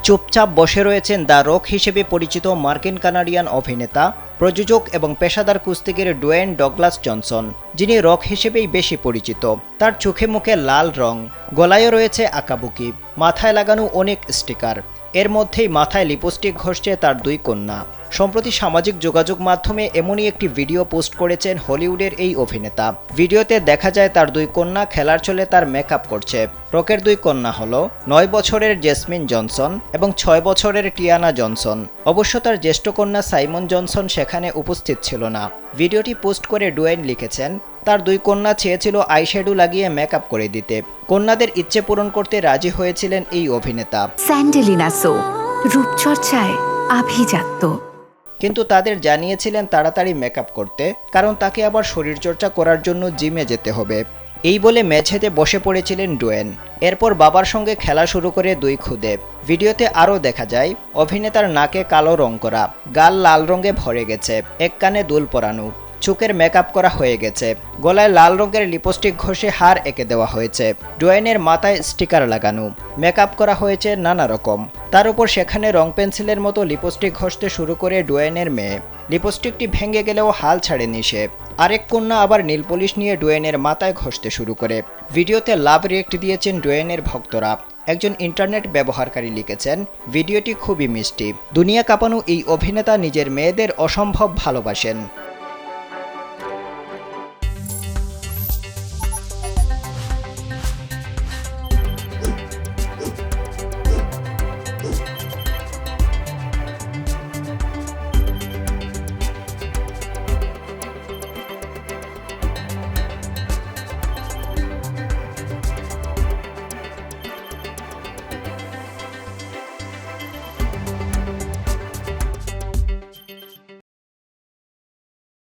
চুপচাপ বসে রয়েছেন দ্য রক হিসেবে পরিচিত মার্কিন কানাডিয়ান অভিনেতা, প্রযোজক এবং পেশাদার কুস্তিগির ডোয়েন ডগলাস জনসন, যিনি রক হিসেবেই বেশি পরিচিত। তার চোখে মুখে লাল রং, গলায়ও রয়েছে আঁকাবুকি, মাথায় লাগানো অনেক স্টিকার। এর মধ্যেই মাথায় লিপস্টিক ঘষছে তার দুই কন্যা। সম্প্রতি সামাজিক যোগাযোগ মাধ্যমে এমনই একটি ভিডিও পোস্ট করেছেন হলিউডের এই অভিনেতা। ভিডিওতে দেখা যায় তার দুই কন্যা খেলার ছলে তার মেকআপ করছে। রকের দুই কন্যা হলো 9 বছরের জেসমিন জনসন এবং 6 বছরের টিয়ানা জনসন। অবশ্য তার জ্যেষ্ঠ কন্যা সাইমন জনসন সেখানে উপস্থিত ছিল না। ভিডিওটি পোস্ট করে ডোয়েন লিখেছেন, তার দুই কন্যা চেয়েছিল আইশ্যাডো লাগিয়ে মেকআপ করে দিতে। কন্যাদের ইচ্ছে পূরণ করতে রাজি হয়েছিলেন এই অভিনেতা। স্যান্ডেলিনা সো, রূপচর্চায় আভিজাত্য। কিন্তু তাদের জানিয়েছিলেন তাড়াতাড়ি মেকআপ করতে, কারণ তাকে আবার শরীরচর্চা করার জন্য জিমে যেতে হবে। এই বলে মেঝেতে বসে পড়েছিলেন ডোয়েন। এরপর বাবার সঙ্গে খেলা শুরু করে দুই খুদে। ভিডিওতে আরও দেখা যায় অভিনেতার নাকে কালো রং করা, গাল লাল রঙে ভরে গেছে, এক কানে দুল পরানো, চোখের মেকআপ করা হয়ে গেছে, গলায় লাল রঙের লিপস্টিক ঘষে হার এঁকে দেওয়া হয়েছে, ডোয়েনের মাথায় স্টিকার লাগানো, মেকআপ করা হয়েছে নানা রকম। তার উপর সেখানে রং পেন্সিলের মতো লিপস্টিক ঘষতে শুরু করে ডোয়েনের মেয়ে। লিপস্টিকটি ভেঙে গেলেও হাল ছাড়েনি সে। আরেক কন্যা আবার নীল পলিশ নিয়ে ডোয়েনের মাথায় ঘষতে শুরু করে। ভিডিওতে লাভ রিয়েক্ট দিয়েছেন ডোয়েনের ভক্তরা। একজন ইন্টারনেট ব্যবহারকারী লিখেছেন, ভিডিওটি খুবই মিষ্টি। দুনিয়া কাঁপানো এই অভিনেতা নিজের মেয়েদের অসম্ভব ভালোবাসেন।